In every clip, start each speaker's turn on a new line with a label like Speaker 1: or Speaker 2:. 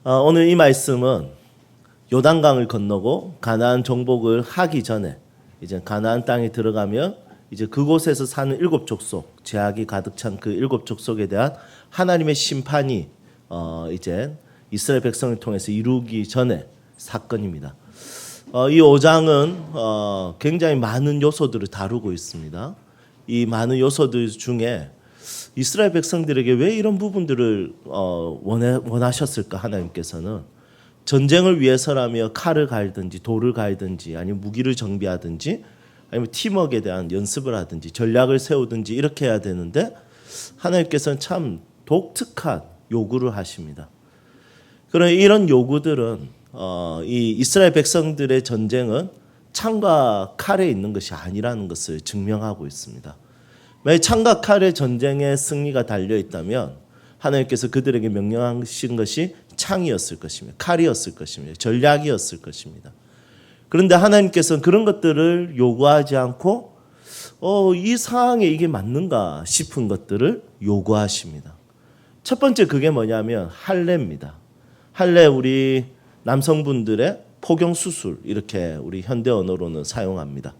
Speaker 1: 오늘 이 말씀은 요단강을 건너고 가나안 정복을 하기 전에 이제 가나안 땅에 들어가면 이제 그곳에서 사는 일곱 족속, 죄악이 가득 찬 그 일곱 족속에 대한 하나님의 심판이 이제 이스라엘 백성을 통해서 이루기 전에 사건입니다. 이 5장은 굉장히 많은 요소들을 다루고 있습니다. 이 많은 요소들 중에 이스라엘 백성들에게 왜 이런 부분들을 원하셨을까? 하나님께서는 전쟁을 위해서라며 칼을 갈든지 돌을 갈든지 아니면 무기를 정비하든지 아니면 팀워크에 대한 연습을 하든지 전략을 세우든지 이렇게 해야 되는데 하나님께서는 참 독특한 요구를 하십니다. 그런 이런 요구들은 이 이스라엘 백성들의 전쟁은 창과 칼에 있는 것이 아니라는 것을 증명하고 있습니다. 만약 창과 칼의 전쟁에 승리가 달려 있다면 하나님께서 그들에게 명령하신 것이 창이었을 것입니다. 칼이었을 것입니다. 전략이었을 것입니다. 그런데 하나님께서는 그런 것들을 요구하지 않고 이 상황에 이게 맞는가 싶은 것들을 요구하십니다. 첫 번째 그게 뭐냐면 할례입니다. 할례 우리 남성분들의 포경 수술 이렇게 우리 현대 언어로는 사용합니다.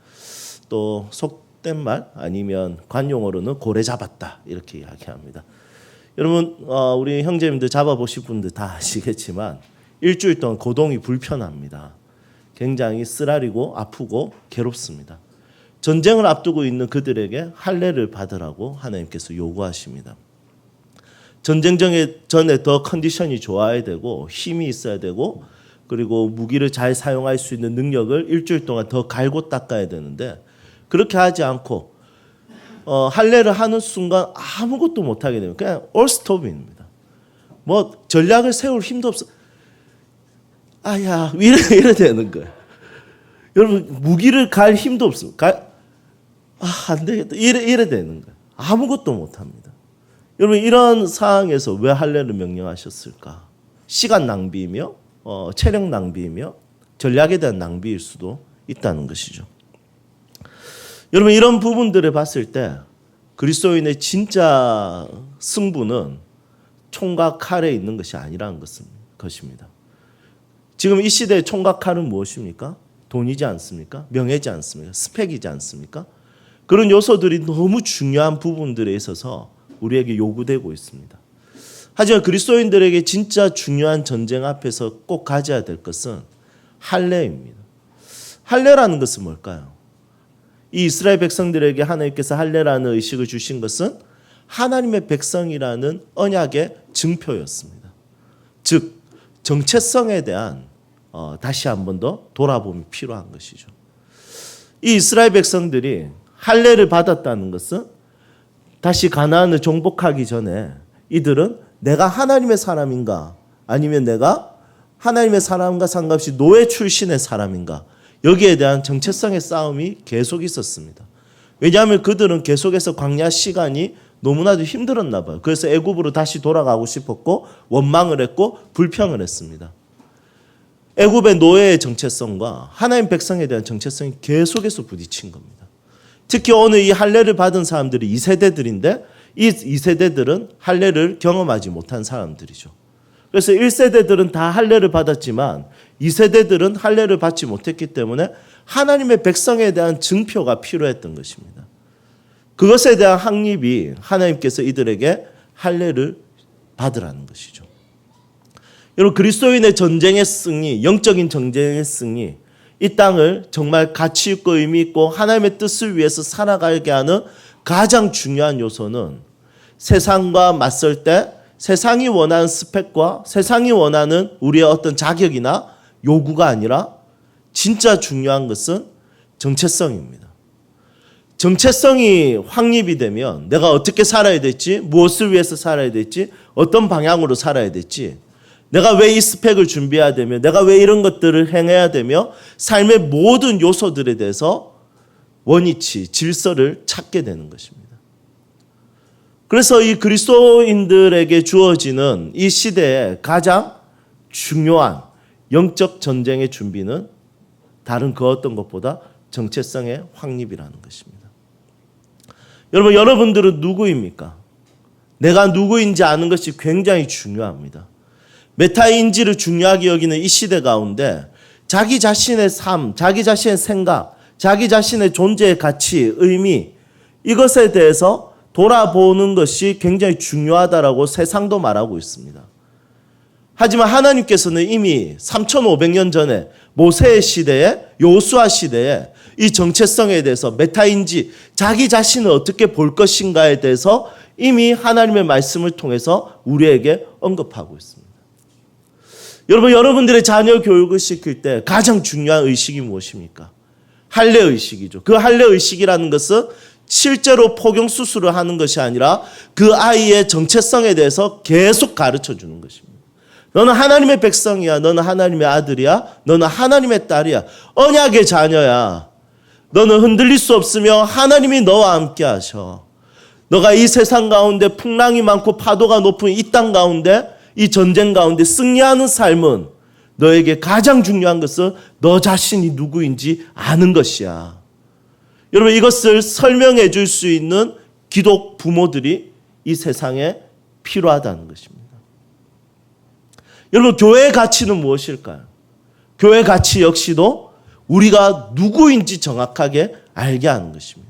Speaker 1: 또 속된 말 아니면 관용어로는 고래 잡았다 이렇게 이야기합니다. 여러분 우리 형제님들 잡아보실 분들 다 아시겠지만 일주일 동안 고동이 불편합니다. 굉장히 쓰라리고 아프고 괴롭습니다. 전쟁을 앞두고 있는 그들에게 할례를 받으라고 하나님께서 요구하십니다. 전쟁 전에 더 컨디션이 좋아야 되고 힘이 있어야 되고 그리고 무기를 잘 사용할 수 있는 능력을 일주일 동안 더 갈고 닦아야 되는데 그렇게 하지 않고 할례를 하는 순간 아무것도 못하게 되면 그냥 올스톱입니다. 뭐 전략을 세울 힘도 없어. 아야 이래 되는 거예요. 여러분 무기를 갈 힘도 없습니다. 안 되겠다 이래 되는 거예요. 아무것도 못합니다. 여러분 이런 상황에서 왜 할례를 명령하셨을까? 시간 낭비이며 체력 낭비이며 전략에 대한 낭비일 수도 있다는 것이죠. 여러분 이런 부분들을 봤을 때 그리스도인의 진짜 승부는 총과 칼에 있는 것이 아니라는 것입니다. 지금 이 시대의 총과 칼은 무엇입니까? 돈이지 않습니까? 명예지 않습니까? 스펙이지 않습니까? 그런 요소들이 너무 중요한 부분들에 있어서 우리에게 요구되고 있습니다. 하지만 그리스도인들에게 진짜 중요한 전쟁 앞에서 꼭 가져야 될 것은 할례입니다. 할례라는 것은 뭘까요? 이 이스라엘 백성들에게 하나님께서 할례라는 의식을 주신 것은 하나님의 백성이라는 언약의 증표였습니다. 즉 정체성에 대한 다시 한 번 더 돌아봄이 필요한 것이죠. 이 이스라엘 백성들이 할례를 받았다는 것은 다시 가나안을 정복하기 전에 이들은 내가 하나님의 사람인가 아니면 내가 하나님의 사람과 상관없이 노예 출신의 사람인가 여기에 대한 정체성의 싸움이 계속 있었습니다. 왜냐하면 그들은 계속해서 광야 시간이 너무나도 힘들었나 봐요. 그래서 애굽으로 다시 돌아가고 싶었고 원망을 했고 불평을 했습니다. 애굽의 노예의 정체성과 하나님 백성에 대한 정체성이 계속해서 부딪힌 겁니다. 특히 오늘 이 할례를 받은 사람들이 2세대들인데 이 2세대들은 할례를 경험하지 못한 사람들이죠. 그래서 1세대들은 다 할례를 받았지만 2세대들은 할례를 받지 못했기 때문에 하나님의 백성에 대한 증표가 필요했던 것입니다. 그것에 대한 확립이 하나님께서 이들에게 할례를 받으라는 것이죠. 여러분 그리스도인의 전쟁의 승리, 영적인 전쟁의 승리, 이 땅을 정말 가치 있고 의미 있고 하나님의 뜻을 위해서 살아가게 하는 가장 중요한 요소는 세상과 맞설 때 세상이 원하는 스펙과 세상이 원하는 우리의 어떤 자격이나 요구가 아니라 진짜 중요한 것은 정체성입니다. 정체성이 확립이 되면 내가 어떻게 살아야 될지, 무엇을 위해서 살아야 될지, 어떤 방향으로 살아야 될지, 내가 왜 이 스펙을 준비해야 되며 내가 왜 이런 것들을 행해야 되며 삶의 모든 요소들에 대해서 원위치, 질서를 찾게 되는 것입니다. 그래서 이 그리스도인들에게 주어지는 이 시대의 가장 중요한 영적 전쟁의 준비는 다른 그 어떤 것보다 정체성의 확립이라는 것입니다. 여러분, 여러분들은 누구입니까? 내가 누구인지 아는 것이 굉장히 중요합니다. 메타인지를 중요하게 여기는 이 시대 가운데 자기 자신의 삶, 자기 자신의 생각, 자기 자신의 존재의 가치, 의미 이것에 대해서 돌아보는 것이 굉장히 중요하다라고 세상도 말하고 있습니다. 하지만 하나님께서는 이미 3,500년 전에 모세의 시대에 여호수아 시대에 이 정체성에 대해서 메타인지 자기 자신을 어떻게 볼 것인가에 대해서 이미 하나님의 말씀을 통해서 우리에게 언급하고 있습니다. 여러분, 여러분들의 자녀 교육을 시킬 때 가장 중요한 의식이 무엇입니까? 할례 의식이죠. 그 할례 의식이라는 것은 실제로 포경 수술을 하는 것이 아니라 그 아이의 정체성에 대해서 계속 가르쳐 주는 것입니다. 너는 하나님의 백성이야. 너는 하나님의 아들이야. 너는 하나님의 딸이야. 언약의 자녀야. 너는 흔들릴 수 없으며 하나님이 너와 함께 하셔. 너가 이 세상 가운데 풍랑이 많고 파도가 높은 이 땅 가운데 이 전쟁 가운데 승리하는 삶은 너에게 가장 중요한 것은 너 자신이 누구인지 아는 것이야. 여러분, 이것을 설명해 줄 수 있는 기독 부모들이 이 세상에 필요하다는 것입니다. 여러분, 교회의 가치는 무엇일까요? 교회의 가치 역시도 우리가 누구인지 정확하게 알게 하는 것입니다.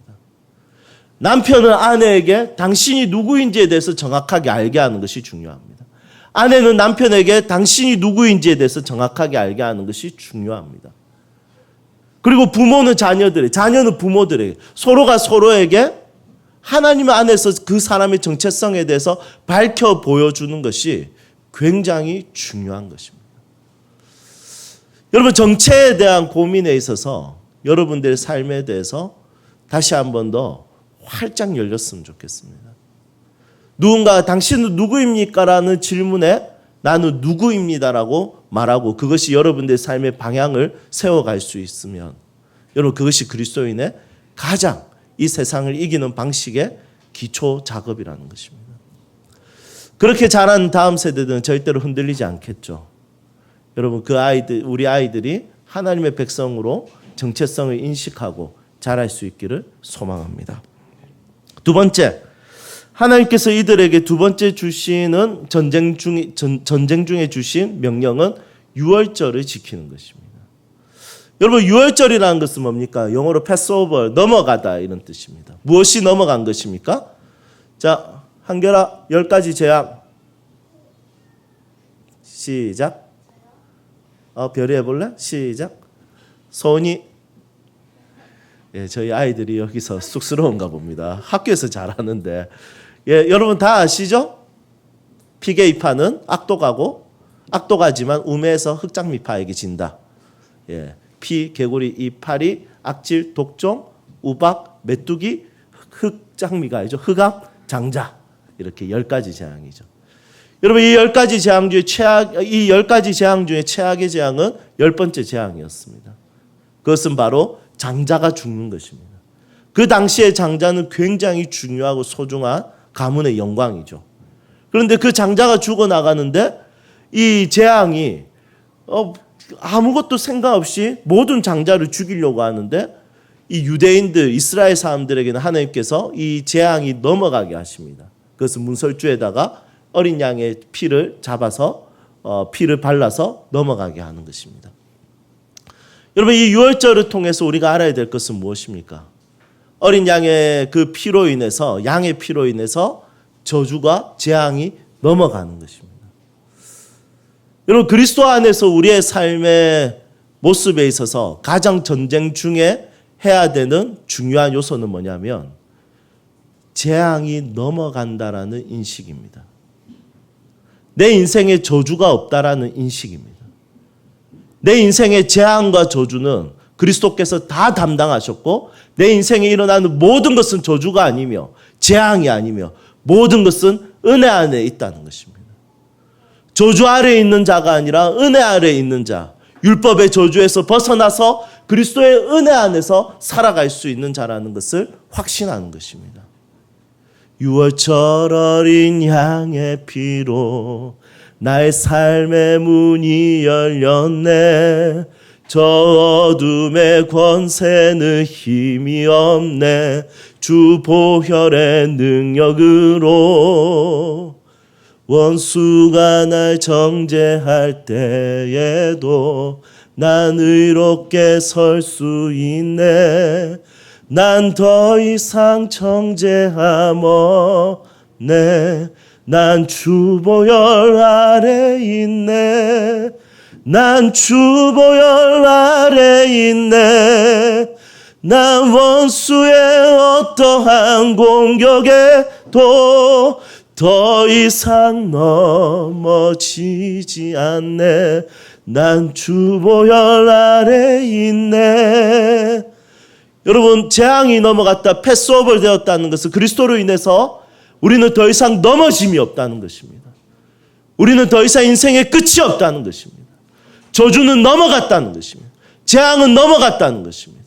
Speaker 1: 남편은 아내에게 당신이 누구인지에 대해서 정확하게 알게 하는 것이 중요합니다. 아내는 남편에게 당신이 누구인지에 대해서 정확하게 알게 하는 것이 중요합니다. 그리고 부모는 자녀들에게, 자녀는 부모들에게, 서로가 서로에게 하나님 안에서 그 사람의 정체성에 대해서 밝혀 보여주는 것이 굉장히 중요한 것입니다. 여러분, 정체에 대한 고민에 있어서 여러분들의 삶에 대해서 다시 한 번 더 활짝 열렸으면 좋겠습니다. 누군가 당신은 누구입니까? 라는 질문에 나는 누구입니다라고 말하고 그것이 여러분들의 삶의 방향을 세워갈 수 있으면 여러분, 그것이 그리스도인의 가장 이 세상을 이기는 방식의 기초 작업이라는 것입니다. 그렇게 자란 다음 세대들은 절대로 흔들리지 않겠죠. 여러분, 그 아이들, 우리 아이들이 하나님의 백성으로 정체성을 인식하고 자랄 수 있기를 소망합니다. 두 번째, 하나님께서 이들에게 두 번째 주시는 전쟁 중에 주신 명령은 유월절을 지키는 것입니다. 여러분, 유월절이라는 것은 뭡니까? 영어로 패스오버, 넘어가다 이런 뜻입니다. 무엇이 넘어간 것입니까? 자, 한결아, 10가지 재앙. 시작. 별이 해볼래? 시작. 소은이. 예, 저희 아이들이 여기서 쑥스러운가 봅니다. 학교에서 잘하는데. 예, 여러분 다 아시죠? 피게이파는 악독하고 악독하지만 우매해서 흑장미파에게 진다. 예, 피, 개구리, 이파리, 악질, 독종, 우박, 메뚜기, 흑장미가 아니죠. 흑암, 장자. 이렇게 10가지 재앙이죠. 여러분, 이 10가지 재앙 중에 이 10가지 재앙 중에 최악의 재앙은 10번째 재앙이었습니다. 그것은 바로 장자가 죽는 것입니다. 그 당시에 장자는 굉장히 중요하고 소중한 가문의 영광이죠. 그런데 그 장자가 죽어나가는데 이 재앙이 아무것도 생각 없이 모든 장자를 죽이려고 하는데 이 유대인들, 이스라엘 사람들에게는 하나님께서 이 재앙이 넘어가게 하십니다. 그것은 문설주에다가 어린 양의 피를 잡아서 피를 발라서 넘어가게 하는 것입니다. 여러분, 이 유월절을 통해서 우리가 알아야 될 것은 무엇입니까? 어린 양의 그 피로 인해서, 양의 피로 인해서 저주가 재앙이 넘어가는 것입니다. 여러분, 그리스도 안에서 우리의 삶의 모습에 있어서 가장 전쟁 중에 해야 되는 중요한 요소는 뭐냐면 재앙이 넘어간다라는 인식입니다. 내 인생에 저주가 없다라는 인식입니다. 내 인생의 재앙과 저주는 그리스도께서 다 담당하셨고 내 인생에 일어나는 모든 것은 저주가 아니며 재앙이 아니며 모든 것은 은혜 안에 있다는 것입니다. 저주 아래에 있는 자가 아니라 은혜 아래에 있는 자, 율법의 저주에서 벗어나서 그리스도의 은혜 안에서 살아갈 수 있는 자라는 것을 확신하는 것입니다. 유월절 어린 양의 피로 나의 삶의 문이 열렸네. 저 어둠의 권세는 힘이 없네. 주 보혈의 능력으로 원수가 날 정죄할 때에도 난 의롭게 설 수 있네. 난 더 이상 정죄함 없네. 난 주보혈 아래 있네. 난 주보혈 아래 있네. 난 원수의 어떠한 공격에도 더 이상 넘어지지 않네. 난 주보혈 아래 있네. 여러분, 재앙이 넘어갔다, 패스오버 되었다는 것은 그리스도로 인해서 우리는 더 이상 넘어짐이 없다는 것입니다. 우리는 더 이상 인생의 끝이 없다는 것입니다. 저주는 넘어갔다는 것입니다. 재앙은 넘어갔다는 것입니다.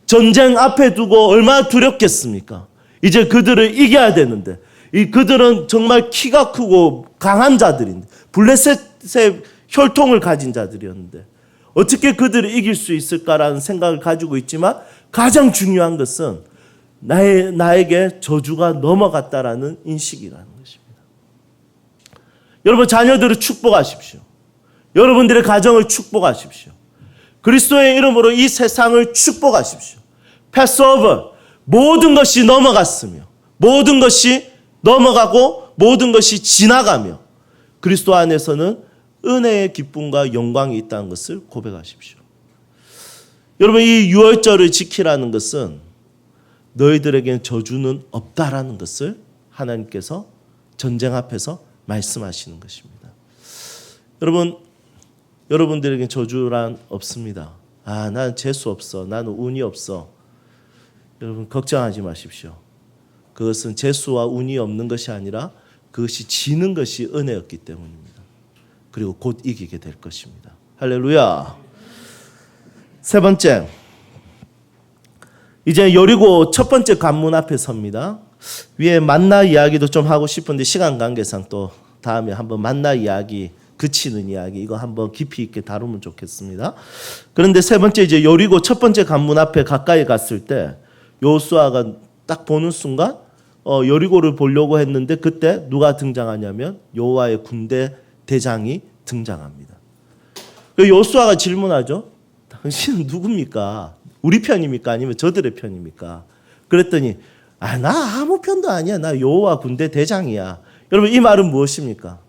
Speaker 1: 전쟁 앞에 두고 얼마나 두렵겠습니까? 이제 그들을 이겨야 되는데, 그들은 정말 키가 크고 강한 자들인데, 블레셋의 혈통을 가진 자들이었는데 어떻게 그들을 이길 수 있을까라는 생각을 가지고 있지만, 가장 중요한 것은 나에게 저주가 넘어갔다라는 인식이라는 것입니다. 여러분, 자녀들을 축복하십시오. 여러분들의 가정을 축복하십시오. 그리스도의 이름으로 이 세상을 축복하십시오. 패스오버, 모든 것이 넘어갔으며, 모든 것이 넘어가고, 모든 것이 지나가며, 그리스도 안에서는 은혜의 기쁨과 영광이 있다는 것을 고백하십시오. 여러분, 이 유월절을 지키라는 것은 너희들에게는 저주는 없다라는 것을 하나님께서 전쟁 앞에서 말씀하시는 것입니다. 여러분, 여러분들에게 저주란 없습니다. 나는 재수 없어. 나는 운이 없어. 여러분, 걱정하지 마십시오. 그것은 재수와 운이 없는 것이 아니라 그것이 지는 것이 은혜였기 때문입니다. 그리고 곧 이기게 될 것입니다. 할렐루야. 세 번째, 이제 여리고 첫 번째 관문 앞에 섭니다. 위에 만나 이야기도 좀 하고 싶은데 시간 관계상 또 다음에 한번 만나 이야기, 그치는 이야기, 이거 한번 깊이 있게 다루면 좋겠습니다. 그런데 세 번째, 이제 여리고 첫 번째 관문 앞에 가까이 갔을 때 여호수아가 딱 보는 순간 여리고를 보려고 했는데, 그때 누가 등장하냐면 여호와의 군대 대장이 등장합니다. 여호수아가 질문하죠. 당신은 누굽니까? 우리 편입니까? 아니면 저들의 편입니까? 그랬더니 나 아무 편도 아니야. 나 여호와 군대 대장이야. 여러분, 이 말은 무엇입니까?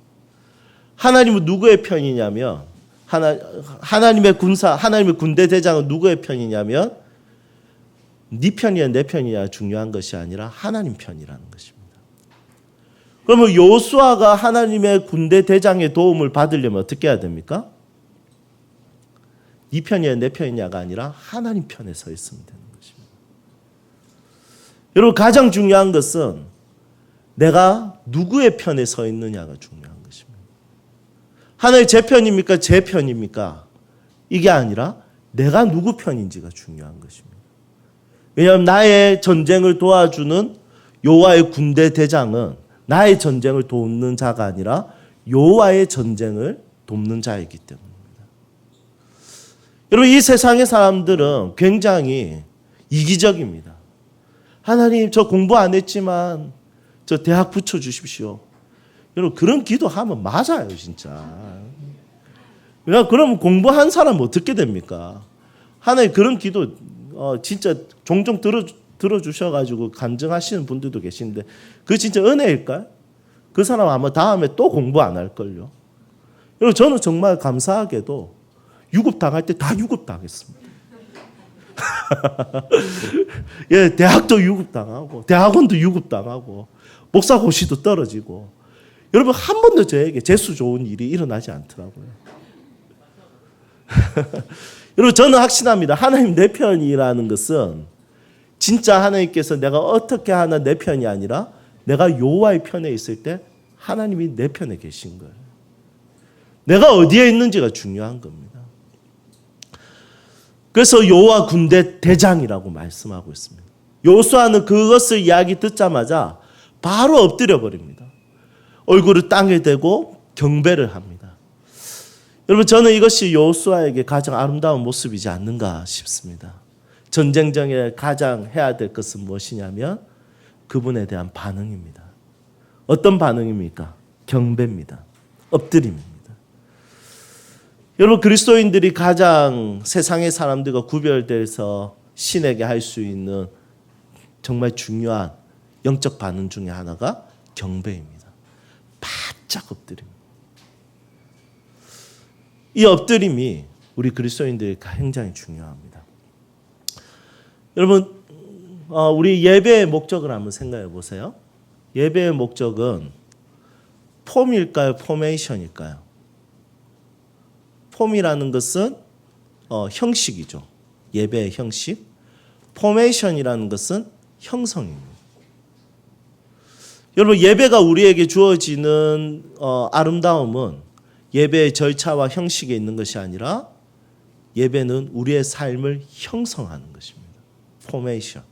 Speaker 1: 하나님은 누구의 편이냐면, 하나님의 군사, 하나님의 군대 대장은 누구의 편이냐면, 네 편이야 내 편이야 중요한 것이 아니라 하나님 편이라는 것입니다. 그러면 여호수아가 하나님의 군대 대장의 도움을 받으려면 어떻게 해야 됩니까? 네 편이야 내 편이냐가 아니라 하나님 편에 서 있으면 되는 것입니다. 여러분, 가장 중요한 것은 내가 누구의 편에 서 있느냐가 중요한 것입니다. 하나님 제 편입니까? 제 편입니까? 이게 아니라 내가 누구 편인지가 중요한 것입니다. 왜냐하면 나의 전쟁을 도와주는 여호와의 군대 대장은 나의 전쟁을 돕는 자가 아니라 여호와의 전쟁을 돕는 자이기 때문입니다. 여러분, 이 세상의 사람들은 굉장히 이기적입니다. 하나님, 저 공부 안 했지만 저 대학 붙여주십시오. 여러분, 그런 기도하면 맞아요, 진짜. 그러면 공부한 사람은 어떻게 됩니까? 하나님, 그런 기도 진짜 종종 들어주셔가지고 간증하시는 분들도 계신데, 그거 진짜 은혜일까요? 그 사람 아마 다음에 또 공부 안 할걸요. 여러분, 저는 정말 감사하게도 유급당할 때 다 유급당했습니다. 예, 대학도 유급당하고 대학원도 유급당하고 목사고시도 떨어지고, 여러분, 한 번도 저에게 재수 좋은 일이 일어나지 않더라고요. 여러분, 저는 확신합니다. 하나님 내 편이라는 것은 진짜 하나님께서 내가 어떻게 하나 내 편이 아니라 내가 여호와의 편에 있을 때 하나님이 내 편에 계신 거예요. 내가 어디에 있는지가 중요한 겁니다. 그래서 여호와 군대 대장이라고 말씀하고 있습니다. 여호수아는 그것을 이야기 듣자마자 바로 엎드려 버립니다. 얼굴을 땅에 대고 경배를 합니다. 여러분, 저는 이것이 여호수아에게 가장 아름다운 모습이지 않는가 싶습니다. 전쟁장에 가장 해야 될 것은 무엇이냐면 그분에 대한 반응입니다. 어떤 반응입니까? 경배입니다. 엎드림입니다. 여러분, 그리스도인들이 가장 세상의 사람들과 구별돼서 신에게 할 수 있는 정말 중요한 영적 반응 중에 하나가 경배입니다. 바짝 엎드립니다. 이 엎드림이 우리 그리스도인들이 굉장히 중요합니다. 여러분, 우리 예배의 목적을 한번 생각해 보세요. 예배의 목적은 폼일까요? 포메이션일까요? 폼이라는 것은 형식이죠. 예배의 형식. 포메이션이라는 것은 형성입니다. 여러분, 예배가 우리에게 주어지는 아름다움은 예배의 절차와 형식에 있는 것이 아니라 예배는 우리의 삶을 형성하는 것입니다. 포메이션.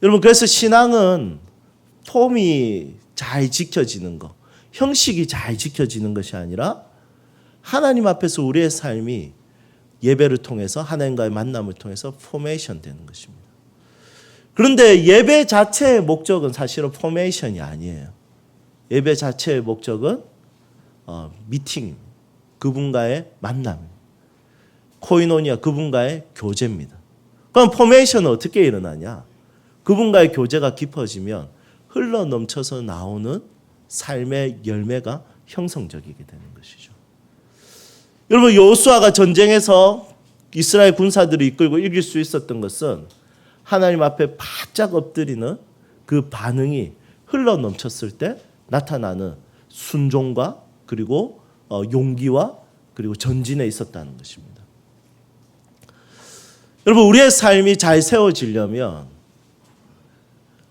Speaker 1: 여러분, 그래서 신앙은 폼이 잘 지켜지는 것, 형식이 잘 지켜지는 것이 아니라 하나님 앞에서 우리의 삶이 예배를 통해서 하나님과의 만남을 통해서 포메이션 되는 것입니다. 그런데 예배 자체의 목적은 사실은 포메이션이 아니에요. 예배 자체의 목적은 미팅입니다. 그분과의 만남입니다. 코이노니아, 그분과의 교제입니다. 그럼 포메이션은 어떻게 일어나냐? 그분과의 교제가 깊어지면 흘러 넘쳐서 나오는 삶의 열매가 형성적이게 되는 것이죠. 여러분, 여호수아가 전쟁에서 이스라엘 군사들을 이끌고 이길 수 있었던 것은 하나님 앞에 바짝 엎드리는 그 반응이 흘러 넘쳤을 때 나타나는 순종과 그리고 용기와 그리고 전진에 있었다는 것입니다. 여러분, 우리의 삶이 잘 세워지려면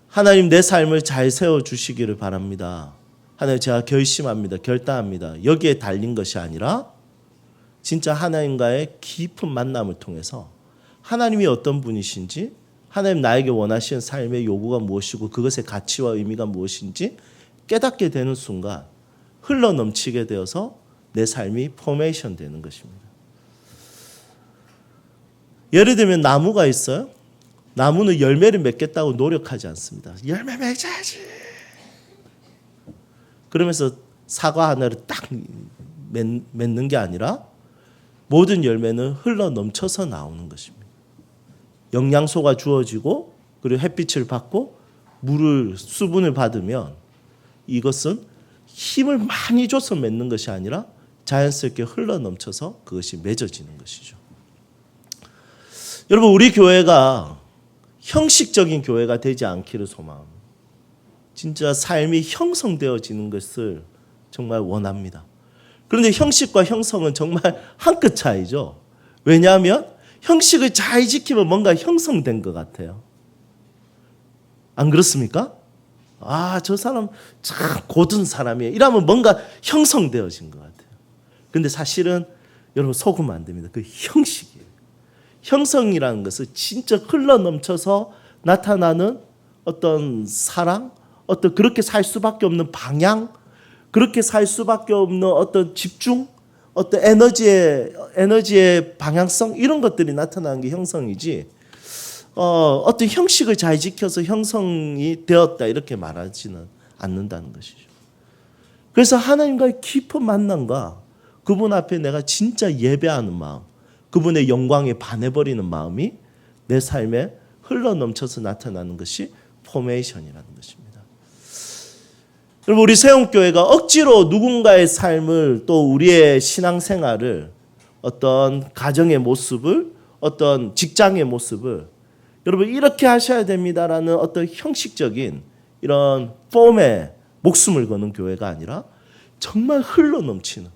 Speaker 1: 하나님 내 삶을 잘 세워주시기를 바랍니다. 하나님, 제가 결심합니다. 결단합니다. 여기에 달린 것이 아니라 진짜 하나님과의 깊은 만남을 통해서 하나님이 어떤 분이신지, 하나님 나에게 원하시는 삶의 요구가 무엇이고 그것의 가치와 의미가 무엇인지 깨닫게 되는 순간 흘러 넘치게 되어서 내 삶이 포메이션 되는 것입니다. 예를 들면 나무가 있어요. 나무는 열매를 맺겠다고 노력하지 않습니다. 열매 맺어야지. 그러면서 사과 하나를 딱 맺는 게 아니라 모든 열매는 흘러 넘쳐서 나오는 것입니다. 영양소가 주어지고 그리고 햇빛을 받고 물을, 수분을 받으면 이것은 힘을 많이 줘서 맺는 것이 아니라 자연스럽게 흘러 넘쳐서 그것이 맺어지는 것이죠. 여러분, 우리 교회가 형식적인 교회가 되지 않기를 소망합니다. 진짜 삶이 형성되어지는 것을 정말 원합니다. 그런데 형식과 형성은 정말 한 끗 차이죠. 왜냐하면 형식을 잘 지키면 뭔가 형성된 것 같아요. 안 그렇습니까? 아, 저 사람 참 고든 사람이에요. 이러면 뭔가 형성되어진 것 같아요. 근데 사실은 여러분, 속으면 안 됩니다. 그 형식이에요. 형성이라는 것은 진짜 흘러 넘쳐서 나타나는 어떤 사랑, 어떤 그렇게 살 수밖에 없는 방향, 그렇게 살 수밖에 없는 어떤 집중, 어떤 에너지의 방향성, 이런 것들이 나타나는 게 형성이지, 어떤 형식을 잘 지켜서 형성이 되었다 이렇게 말하지는 않는다는 것이죠. 그래서 하나님과의 깊은 만남과 그분 앞에 내가 진짜 예배하는 마음, 그분의 영광에 반해버리는 마음이 내 삶에 흘러 넘쳐서 나타나는 것이 포메이션이라는 것입니다. 여러분, 우리 세움교회가 억지로 누군가의 삶을, 또 우리의 신앙생활을, 어떤 가정의 모습을, 어떤 직장의 모습을 여러분 이렇게 하셔야 됩니다라는 어떤 형식적인 이런 폼에 목숨을 거는 교회가 아니라 정말 흘러 넘치는,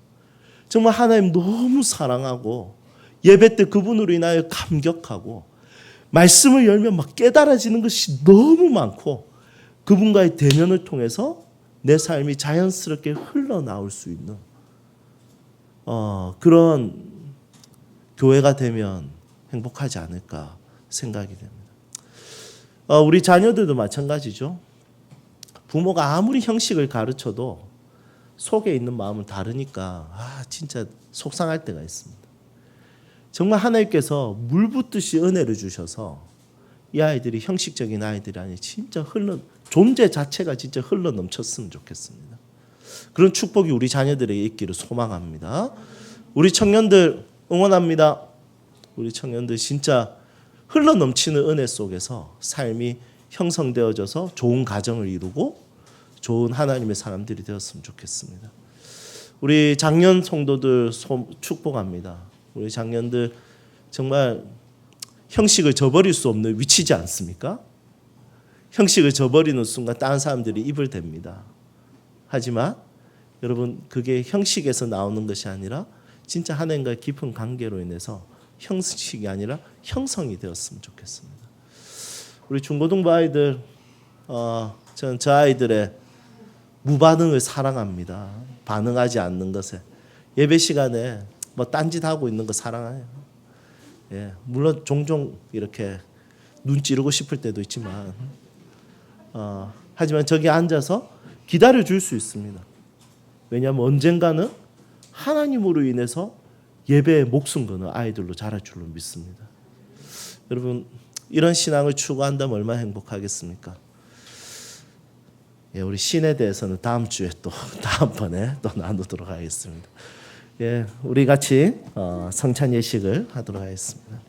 Speaker 1: 정말 하나님 너무 사랑하고 예배 때 그분으로 인하여 감격하고 말씀을 열면 막 깨달아지는 것이 너무 많고 그분과의 대면을 통해서 내 삶이 자연스럽게 흘러나올 수 있는 그런 교회가 되면 행복하지 않을까 생각이 됩니다. 우리 자녀들도 마찬가지죠. 부모가 아무리 형식을 가르쳐도 속에 있는 마음은 다르니까 진짜 속상할 때가 있습니다. 정말 하나님께서 물 붓듯이 은혜를 주셔서 이 아이들이 형식적인 아이들이 아니라 진짜 존재 자체가 진짜 흘러 넘쳤으면 좋겠습니다. 그런 축복이 우리 자녀들에게 있기를 소망합니다. 우리 청년들 응원합니다. 우리 청년들 진짜 흘러넘치는 은혜 속에서 삶이 형성되어져서 좋은 가정을 이루고 좋은 하나님의 사람들이 되었으면 좋겠습니다. 우리 장년 성도들 축복합니다. 우리 장년들 정말 형식을 저버릴 수 없는 위치지 않습니까? 형식을 저버리는 순간 다른 사람들이 입을 댑니다. 하지만 여러분 그게 형식에서 나오는 것이 아니라 진짜 하나님과의 깊은 관계로 인해서 형식이 아니라 형성이 되었으면 좋겠습니다. 우리 중고등부 아이들, 저는 저 아이들의 무반응을 사랑합니다. 반응하지 않는 것에 예배 시간에 뭐 딴짓하고 있는 거 사랑해요. 예, 물론 종종 이렇게 눈 찌르고 싶을 때도 있지만, 하지만 저기 앉아서 기다려 줄 수 있습니다. 왜냐하면 언젠가는 하나님으로 인해서 예배에 목숨 거는 아이들로 자랄 줄로 믿습니다. 여러분 이런 신앙을 추구한다면 얼마나 행복하겠습니까? 예, 우리 신에 대해서는 다음 주에 또 다음번에 또 나누도록 하겠습니다. 예, 우리 같이 성찬 예식을 하도록 하겠습니다.